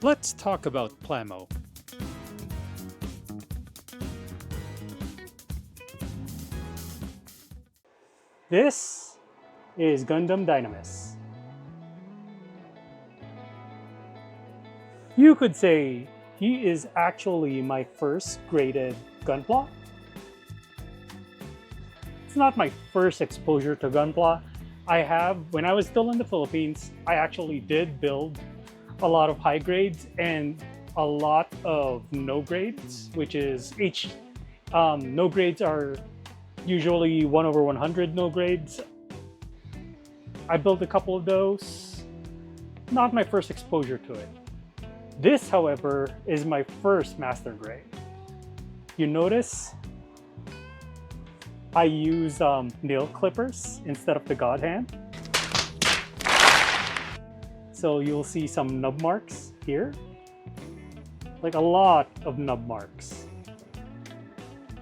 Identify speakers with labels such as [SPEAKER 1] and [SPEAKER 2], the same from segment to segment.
[SPEAKER 1] Let's talk about Plamo. This is Gundam Dynamis. You could say he is actually my first graded Gunpla. It's not my first exposure to Gunpla. When I was still in the Philippines, I actually did build a lot of high grades and a lot of no grades, which is no grades are usually 1/100 no grades. I built a couple of those. Not my first exposure to it. This, however, is my first master grade. You notice I use nail clippers instead of the God Hand. So you'll see some nub marks here. Like a lot of nub marks.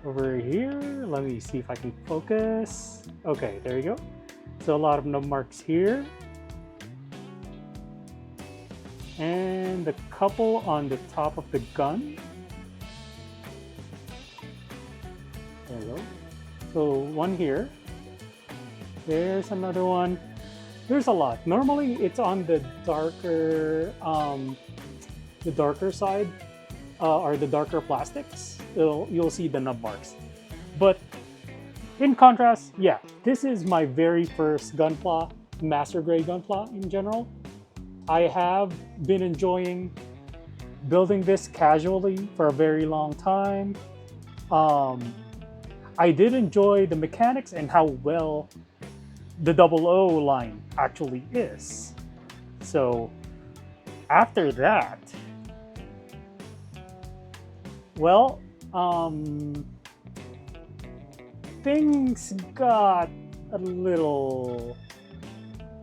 [SPEAKER 1] Over here, let me see if I can focus. Okay, there you go. So a lot of nub marks here. And a couple on the top of the gun. There you go. So one here. There's another one. There's a lot. Normally it's on the darker side or the darker plastics. You'll see the nub marks. But in contrast, yeah, this is my very first Gunpla, master grade Gunpla in general. I have been enjoying building this casually for a very long time. I did enjoy the mechanics and how well the 00 line actually is. So after that, well, things got a little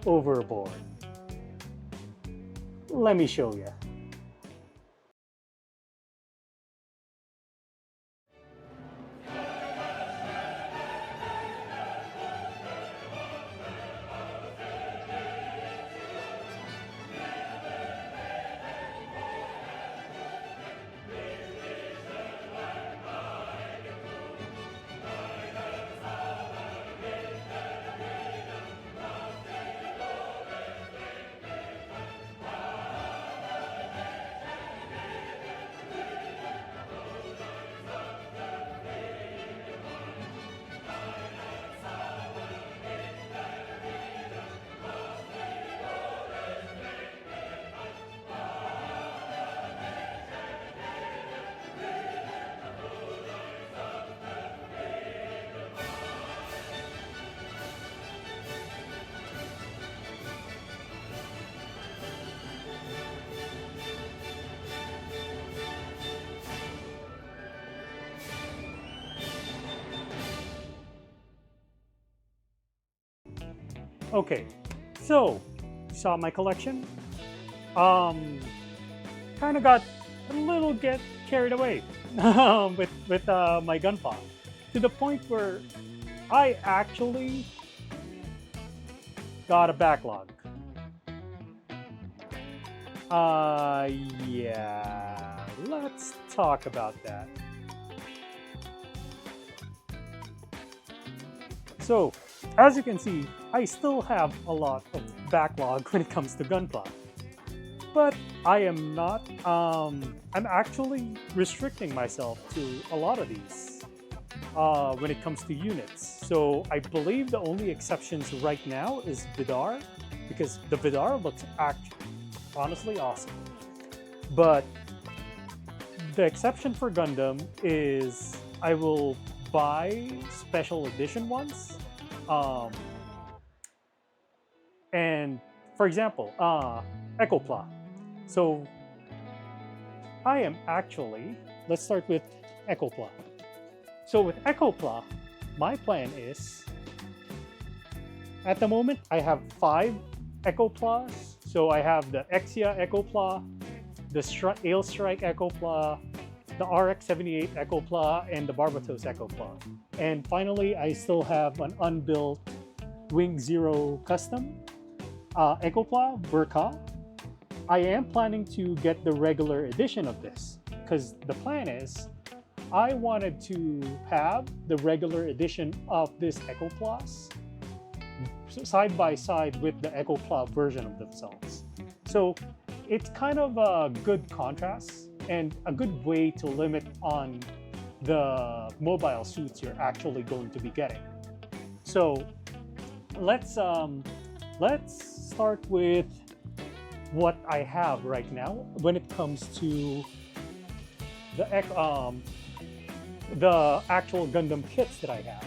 [SPEAKER 1] overboard. Let me show you. Okay, so you saw my collection. Kind of got a little carried away with my Gunpla, to the point where I actually got a backlog. Yeah, let's talk about that. So, as you can see, I still have a lot of backlog when it comes to Gunpla. But I am not, I'm actually restricting myself to a lot of these when it comes to units. So I believe the only exceptions right now is Vidar, because the Vidar looks honestly awesome. But the exception for Gundam is I will buy special edition ones. And for example, Ecopla. So I am actually, let's start with Ecopla. So with Ecopla, my plan is, at the moment, I have 5 Ecoplas. So I have the Exia Ecopla, the Ailstrike Ecopla, the RX-78 Ecopla, and the Barbatos Ecopla. And finally, I still have an unbuilt Wing Zero Custom, Ecopla Burka. I am planning to get the regular edition of this because the plan is I wanted to have the regular edition of this Ecoplas side by side with the Ecopla version of themselves. So it's kind of a good contrast and a good way to limit on the mobile suits you're actually going to be getting. So let's start with what I have right now when it comes to the actual Gundam kits that I have.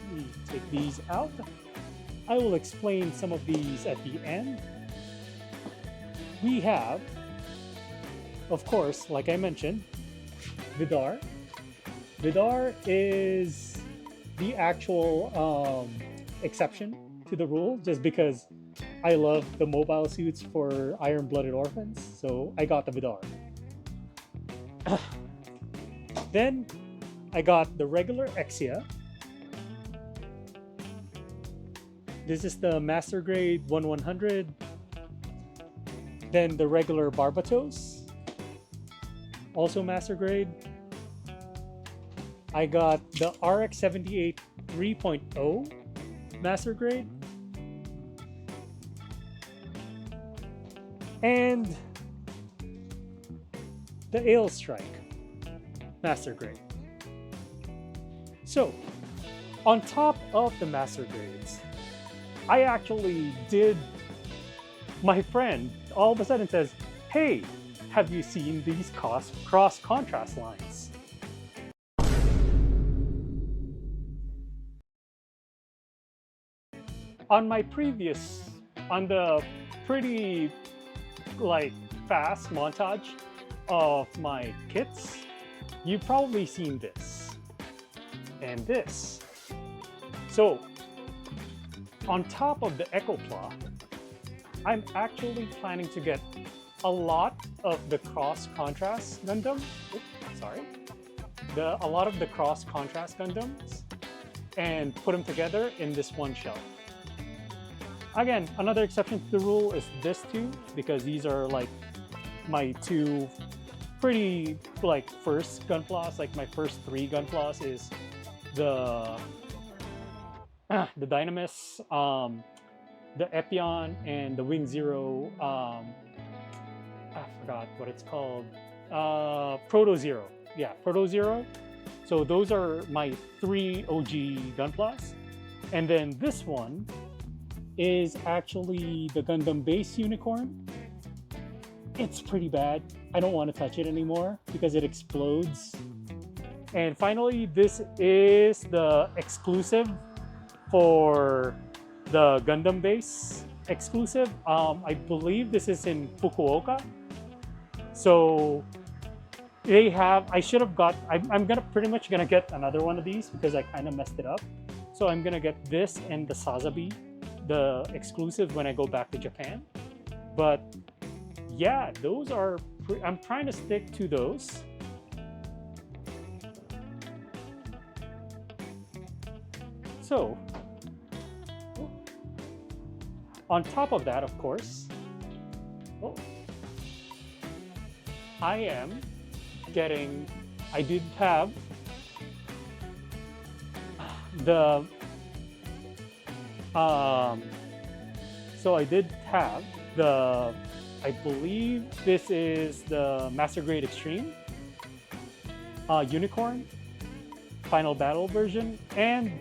[SPEAKER 1] Let me take these out. I will explain some of these at the end. We have, of course, like I mentioned, Vidar. Vidar is the actual exception to the rule just because I love the mobile suits for Iron-Blooded Orphans, so I got the Vidar. Then I got the regular Exia. This is the Master Grade 1100. Then the regular Barbatos, also Master Grade. I got the RX-78 3.0 Master Grade. And the Ale Strike Master Grade. So, on top of the Master Grades, I actually did, my friend all of a sudden says, "Hey, have you seen these cross contrast lines?" On the pretty fast montage of my kits, you've probably seen this and this. So on top of the Ecopla, I'm actually planning to get a lot of the cross contrast Gundam. A lot of the cross contrast Gundams and put them together in this one shelf. Again, another exception to the rule is this two, because these are like my two pretty first Gunplas. Like my first three Gunplas is the Dynamis, the Epion, and the Wing Zero. I forgot what it's called. Proto Zero. Yeah, Proto Zero. So those are my three OG Gunplas, and then this one is actually the Gundam Base Unicorn. It's pretty bad. I don't want to touch it anymore because it explodes. And finally, this is the exclusive for the Gundam Base exclusive. I believe this is in Fukuoka. So they have, I'm pretty much gonna get another one of these because I kind of messed it up. So I'm gonna get this and the Sazabi, the exclusive, when I go back to Japan. But yeah, those are, I'm trying to stick to those. So on top of that, of course, I did have the I believe this is the Master Grade Extreme Unicorn Final Battle version, and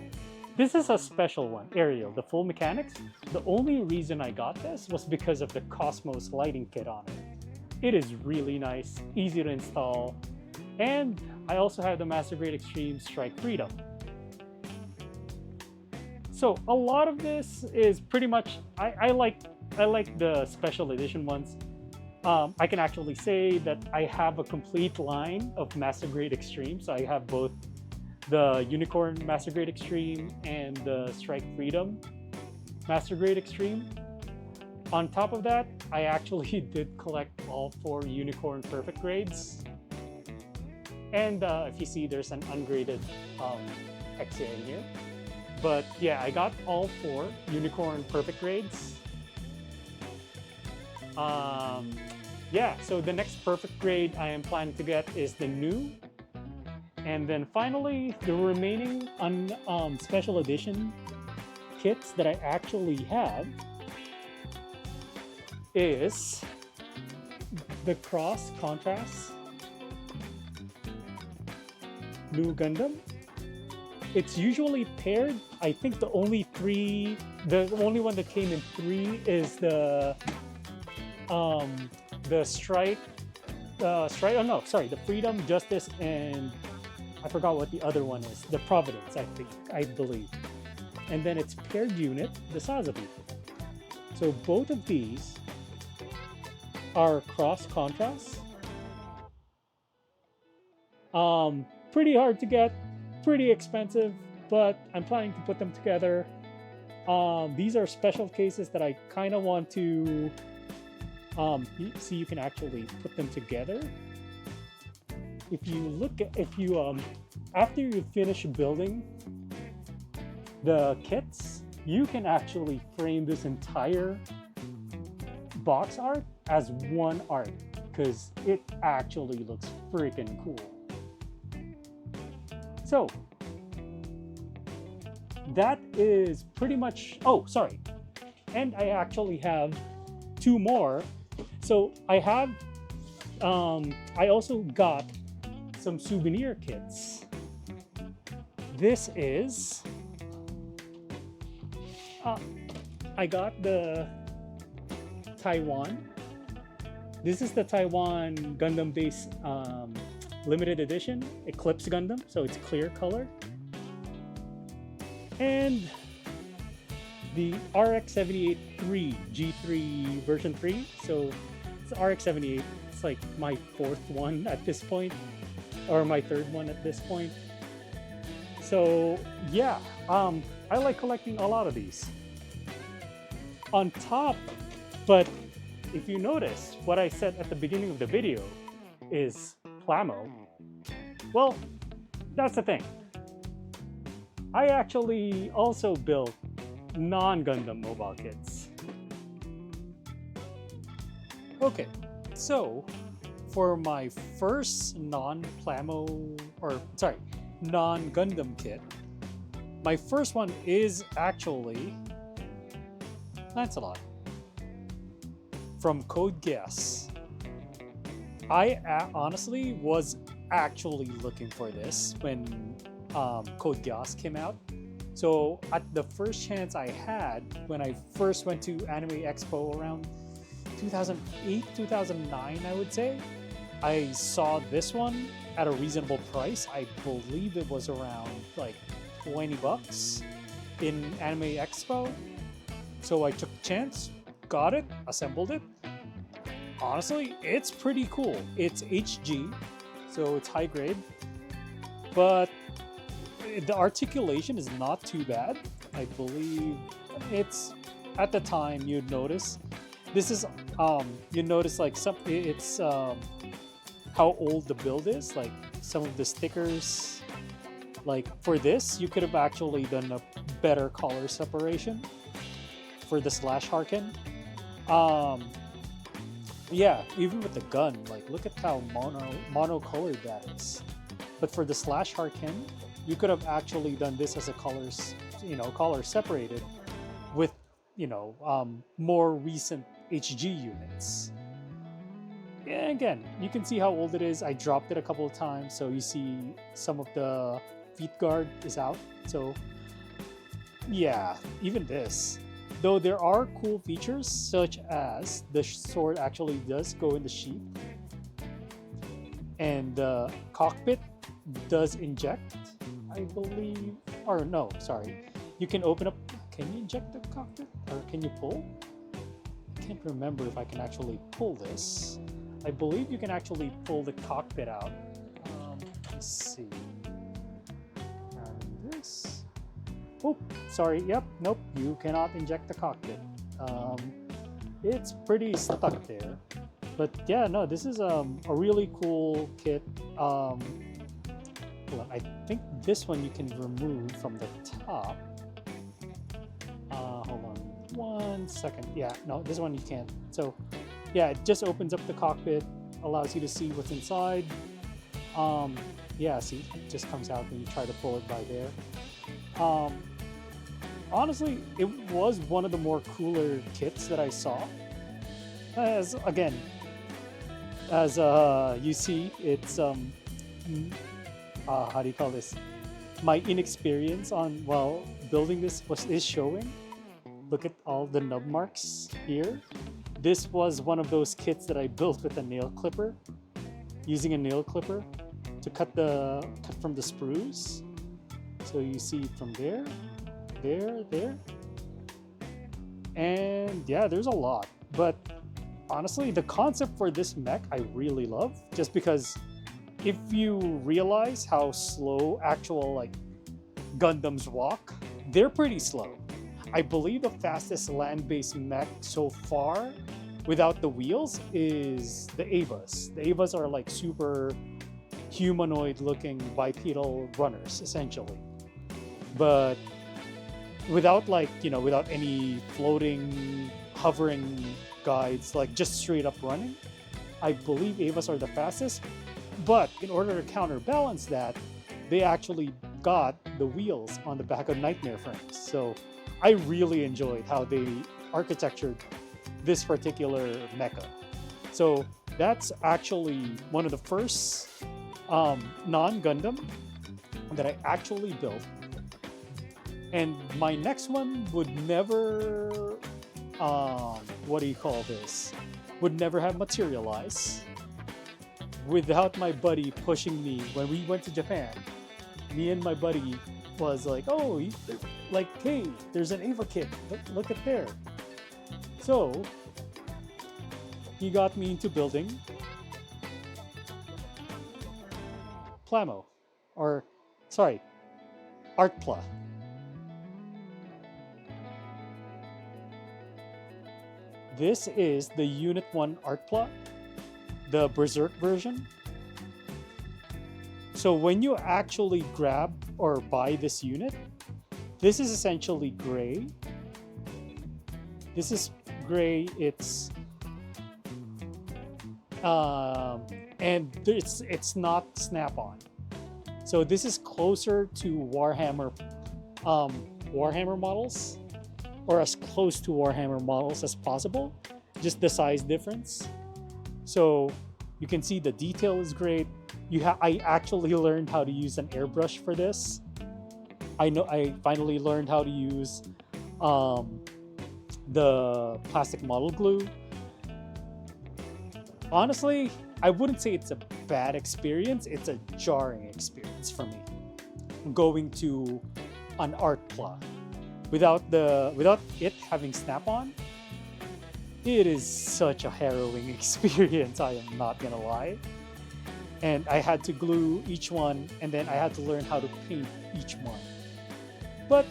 [SPEAKER 1] this is a special one, Ariel, the full mechanics. The only reason I got this was because of the Cosmos lighting kit on it. It is really nice, easy to install, and I also have the Master Grade Extreme Strike Freedom. So a lot of this is pretty much, I like the special edition ones. I can actually say that I have a complete line of Master Grade Extreme. So I have both the Unicorn Master Grade Extreme and the Strike Freedom Master Grade Extreme. On top of that, I actually did collect all 4 Unicorn Perfect grades. And if you see, there's an ungraded Exia in here. But yeah, I got all 4 unicorn perfect grades. Yeah, so the next perfect grade I am planning to get is the new. And then finally, the remaining special edition kits that I actually have is the cross contrast new Gundam. It's usually paired. I think the only one that came in 3 is the Strike. Oh no, sorry, the Freedom, Justice, and I forgot what the other one is. The Providence, I believe. And then its paired unit, the Sazabi. So both of these are cross contrast. Pretty hard to get, pretty expensive, but I'm planning to put them together. These are special cases that I kind of want to see. You can actually put them together. If you after you finish building the kits, you can actually frame this entire box art as one art, because it actually looks freaking cool. So that is pretty much, oh sorry, and I actually have 2 more. So I have I also got some souvenir kits. This is I got the Taiwan. This is the Taiwan Gundam base limited edition Eclipse Gundam, so it's clear color. And the RX-78-3 G3 version 3. So it's RX-78. It's like my 4th one at this point, or my 3rd one at this point. So yeah, I like collecting a lot of these. On top, but if you notice, what I said at the beginning of the video is Plamo. Well, that's the thing. I actually also built non-Gundam mobile kits. Okay, so for my first non-Plamo, or sorry, non-Gundam kit, my first one is actually Lancelot from Code Geass. I honestly was actually looking for this when Code Geass came out. So at the first chance I had, when I first went to Anime Expo around 2008, 2009, I would say, I saw this one at a reasonable price. I believe it was around like 20 bucks in Anime Expo. So I took a chance, got it, assembled it. Honestly, it's pretty cool. It's HG, so it's high grade, but the articulation is not too bad. I believe it's, at the time you'd notice, this is you notice like it's how old the build is. Like some of the stickers, like for this you could have actually done a better color separation for the Slash Harken. Yeah, even with the gun, like look at how monocolored that is. But for the Slash Harken, you could have actually done this as a colors, color separated with, more recent HG units. Yeah, again, you can see how old it is. I dropped it a couple of times, so you see some of the feet guard is out. So yeah, even this. Though there are cool features, such as the sword actually does go in the sheath, and the cockpit does inject, I believe, or no, sorry. You can open up, can you inject the cockpit, or can you pull? I can't remember if I can actually pull this. I believe you can actually pull the cockpit out. Let's see. And this. Oh, sorry, yep, nope, you cannot inject the cockpit. It's pretty stuck there. But yeah, no, this is a really cool kit. I think this one you can remove from the top. one second. Yeah, no, this one you can't. So yeah, it just opens up the cockpit, allows you to see what's inside. Yeah, see, it just comes out when you try to pull it by there. Honestly, it was one of the more cooler kits that I saw. As again, as you see, it's how do you call this? My inexperience on building this is showing. Look at all the nub marks here. This was one of those kits that I built with a nail clipper, using a nail clipper to cut from the sprues. So you see from there, there, and yeah, there's a lot. But honestly, the concept for this mech I really love, just because if you realize how slow actual like Gundams walk, they're pretty slow. I believe the fastest land-based mech so far without the wheels is the Avas. The Avas are like super humanoid-looking bipedal runners, essentially. But without without any floating, hovering guides, like just straight up running, I believe Avas are the fastest. But in order to counterbalance that, they actually got the wheels on the back of Nightmare frames. So I really enjoyed how they architectured this particular mecha. So that's actually one of the first non-Gundam that I actually built. And my next one would never, what do you call this? Would never have materialized without my buddy pushing me when we went to Japan. Me and my buddy was like, oh, like, hey, there's an Ava kit. Look at there. So he got me into building Plamo, or sorry, Artpla. This is the Unit 1 Artpla, the Berserk version. So when you actually grab or buy this unit, this is essentially gray. This is gray. It's and it's not snap-on. So this is closer to Warhammer Warhammer models, or as close to Warhammer models as possible. Just the size difference. So you can see the detail is great. I actually learned how to use an airbrush for this. I finally learned how to use the plastic model glue. Honestly, I wouldn't say it's a bad experience. It's a jarring experience for me, going to an Artpla without it having snap-on. It is such a harrowing experience, I am not gonna lie. And I had to glue each one, and then I had to learn how to paint each one. But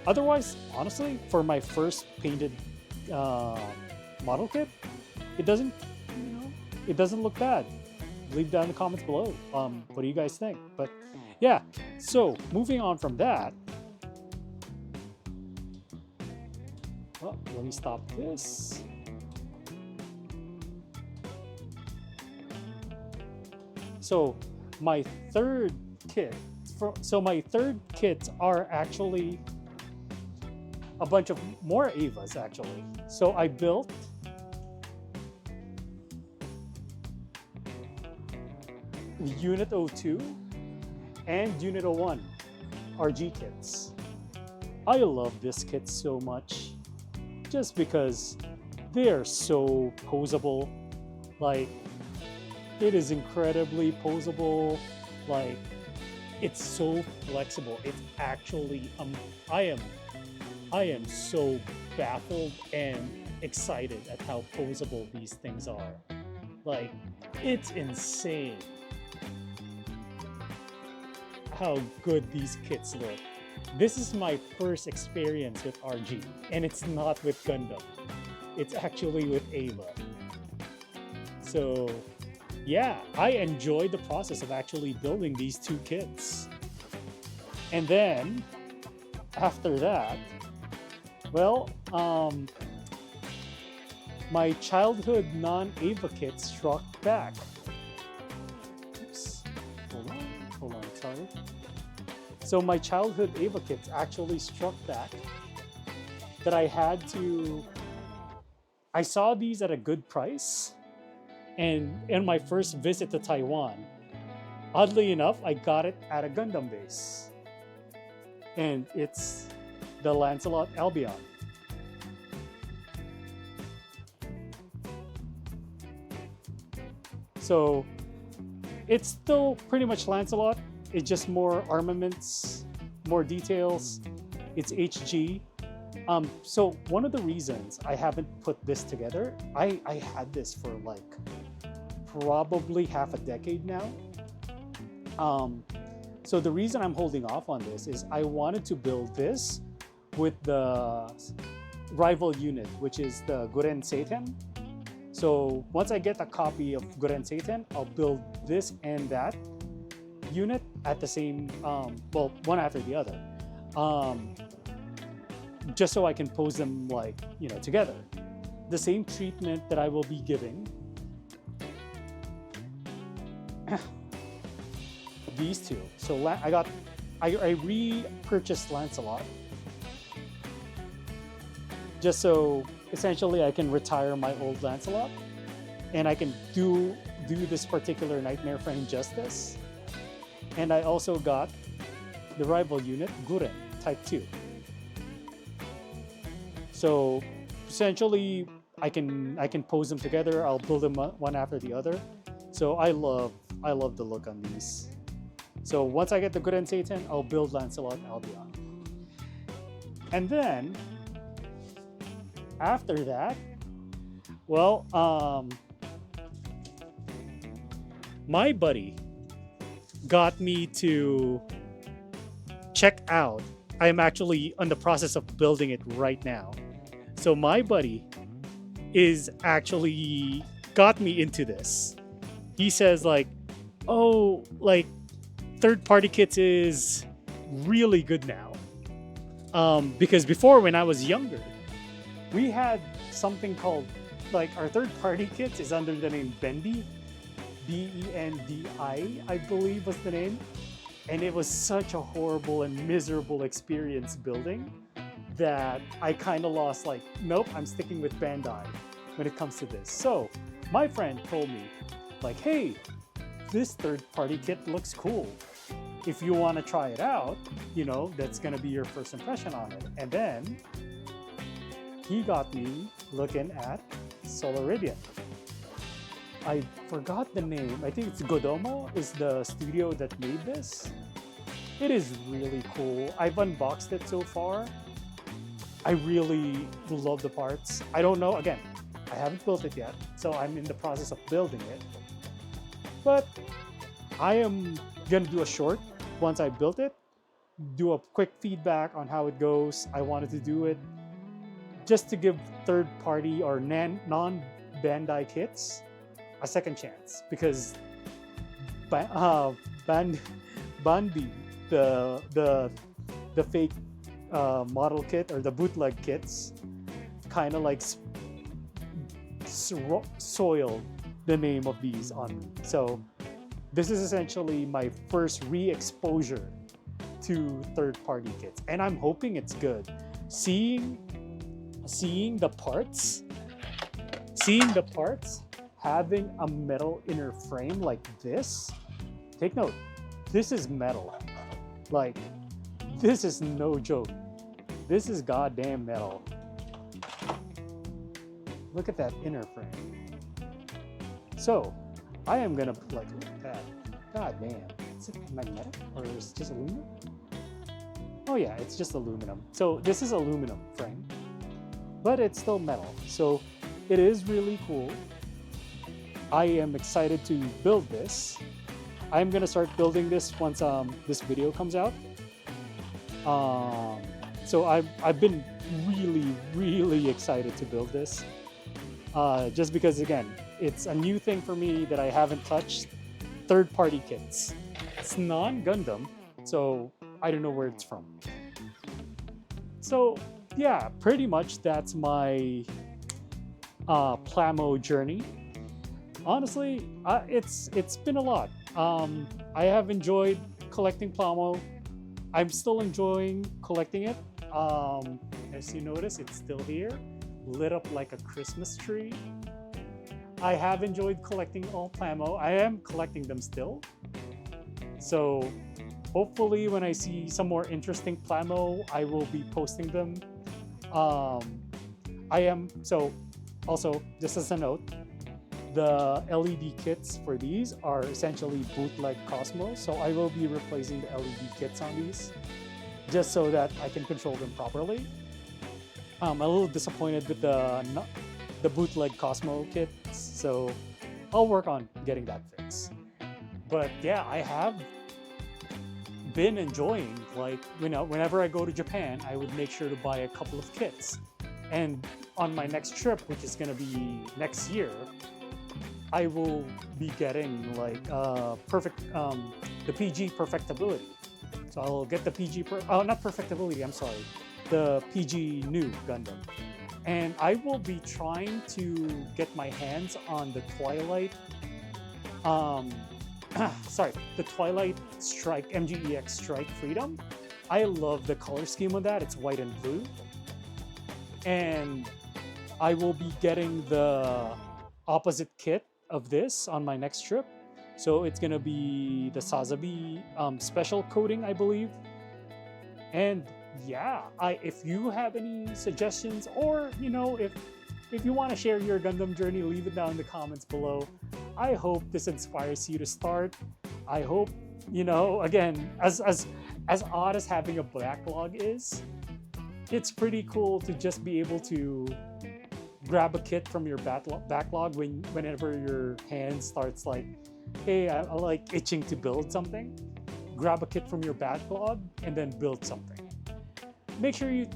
[SPEAKER 1] otherwise, honestly, for my first painted model kit, it doesn't look bad. Leave down in the comments below. What do you guys think? But yeah, so moving on from that, well, let me stop this. So my third kits are actually a bunch of more Avas actually. So I built Unit 02 and Unit 01 RG kits. I love this kit so much just because they are so posable. Like, it is incredibly posable. Like, it's so flexible. It's actually I am so baffled and excited at how posable these things are. Like, it's insane how good these kits look. This is my first experience with RG, and it's not with Gundam. It's actually with Ava. So yeah, I enjoyed the process of actually building these two kits. And then after that, Well, my childhood non-Ava kit struck back. Oops. Hold on, sorry. So my childhood Ava kits actually struck back that I saw these at a good price, and in my first visit to Taiwan, oddly enough, I got it at a Gundam base. And it's the Lancelot Albion. So it's still pretty much Lancelot. It's just more armaments, more details. It's HG. So one of the reasons I haven't put this together, I had this for like probably half a decade now. So the reason I'm holding off on this is I wanted to build this with the rival unit, which is the Guren Seiten. So once I get a copy of Guren Seiten, I'll build this and that unit at the same, well, one after the other. Just so I can pose them like, you know, together. The same treatment that I will be giving these two. So I repurchased Lancelot just so essentially I can retire my old Lancelot and I can do this particular nightmare frame justice. And I also got the rival unit Guren Type 2. So essentially I can pose them together. I'll build them one after the other. So I love the look on these. So once I get the Guren Seiten, I'll build Lancelot Albion. And then after that, well, my buddy got me to check out. I am actually on the process of building it right now. So my buddy is actually got me into this. He says like, oh, like third-party kits is really good now. Because before when I was younger, we had something called, like our third-party kits is under the name Bendi, Bendi, I believe was the name. And it was such a horrible and miserable experience building that I kind of lost like, nope, I'm sticking with Bandai when it comes to this. So my friend told me like, hey, this third-party kit looks cool. If you want to try it out, you know, that's going to be your first impression on it. And then he got me looking at Solaridian. I forgot the name. I think it's Godomo is the studio that made this. It is really cool. I've unboxed it so far. I really love the parts. I don't know, again, I haven't built it yet, so I'm in the process of building it. But I am gonna do a short once I built it, do a quick feedback on how it goes. I wanted to do it just to give third-party or non-Bandai kits a second chance, because Bandi, the fake model kit or the bootleg kits, kind of like soiled the name of these on me. So this is essentially my first re-exposure to third-party kits, and I'm hoping it's good. Seeing the parts, having a metal inner frame like this, take note, this is metal. Like, this is no joke. This is goddamn metal. Look at that inner frame. So, I am gonna like look at that. God damn. Is it magnetic or is it just aluminum? Oh yeah, it's just aluminum. So this is aluminum frame, but it's still metal. So it is really cool. I am excited to build this. I'm gonna start building this once this video comes out. So I've been really excited to build this. Just because again, it's a new thing for me that I haven't touched. Third-party kits. It's non-Gundam, so I don't know where it's from. So yeah, pretty much that's my Plamo journey. Honestly, it's been a lot. I have enjoyed collecting Plamo. I'm still enjoying collecting it. As you notice, it's still here, lit up like a Christmas tree. I have enjoyed collecting all Plamo. I am collecting them still. So hopefully when I see some more interesting Plamo, I will be posting them. Um, I am, so also just as a note, the LED kits for these are essentially bootleg Cosmos, so I will be replacing the LED kits on these just so that I can control them properly. I'm a little disappointed with the bootleg Cosmo kits, so I'll work on getting that fixed. But yeah, I have been enjoying, like, whenever I go to Japan, I would make sure to buy a couple of kits. And on my next trip, which is going to be next year, I will be getting like the PG perfectibility. So I'll get the not perfectibility, I'm sorry, the PG new Gundam. And I will be trying to get my hands on the Twilight, sorry, the Twilight Strike, MGEX Strike Freedom. I love the color scheme of that. It's white and blue. And I will be getting the opposite kit of this on my next trip. So it's gonna be the Sazabi special coating, I believe. And yeah, if you have any suggestions, or if you want to share your Gundam journey, leave it down in the comments below. I hope this inspires you to start. I hope, again, as odd as having a backlog is, it's pretty cool to just be able to grab a kit from your backlog whenever your hand starts like, hey, I like itching to build something. Grab a kit from your backlog and then build something. Make sure you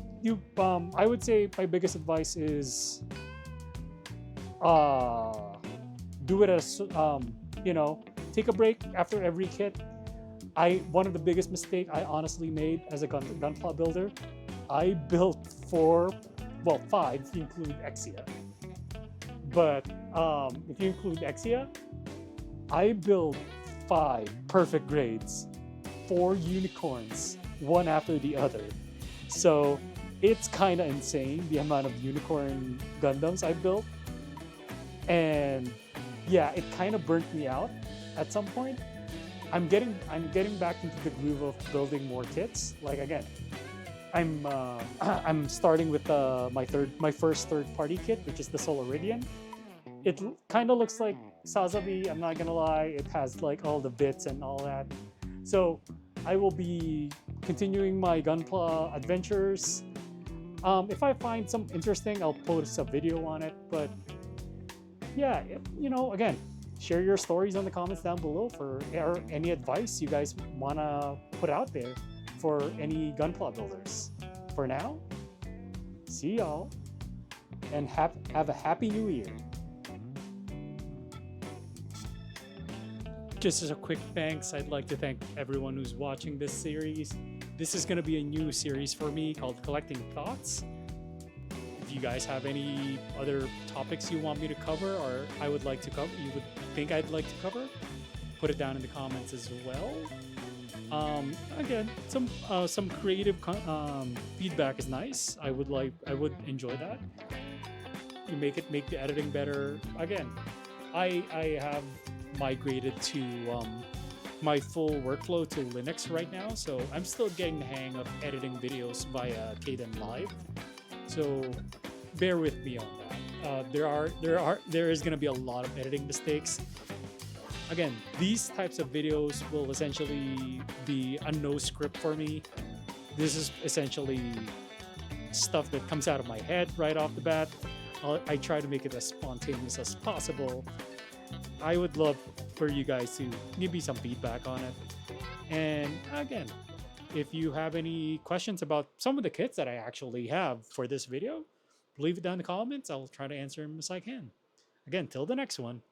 [SPEAKER 1] I would say my biggest advice is do it as take a break after every kit. One of the biggest mistake I honestly made as a Gunpla builder, I built 5 if you include Exia. But if you include Exia, I built 5 perfect grades, 4 unicorns, one after the other. So it's kind of insane the amount of unicorn Gundams I built. And yeah, it kind of burnt me out at some point. I'm getting back into the groove of building more kits. Like again, I'm starting with my first third-party kit, which is the Solaridian. It kind of looks like Sazabi, I'm not gonna lie. It has like all the bits and all that. So I will be continuing my Gunpla adventures. If I find some interesting, I'll post a video on it. But yeah, again, share your stories in the comments down below or any advice you guys wanna put out there for any Gunpla builders. For now, see y'all, and have a happy new year. Just as a quick thanks, I'd like to thank everyone who's watching this series. This is going to be a new series for me called Collecting Thoughts. If you guys have any other topics you want me to cover, or you would think I'd like to cover, put it down in the comments as well. Again, some creative feedback is nice. I would enjoy that. You make the editing better. Again, I have migrated to my full workflow to Linux right now, so I'm still getting the hang of editing videos via Kden Live. So bear with me on that. There is going to be a lot of editing mistakes. Again, these types of videos will essentially be a no script for me. This is essentially stuff that comes out of my head right off the bat. I try to make it as spontaneous as possible. I would love for you guys to give me some feedback on it. And again, if you have any questions about some of the kits that I actually have for this video, leave it down in the comments. I'll try to answer them as I can. Again, till the next one.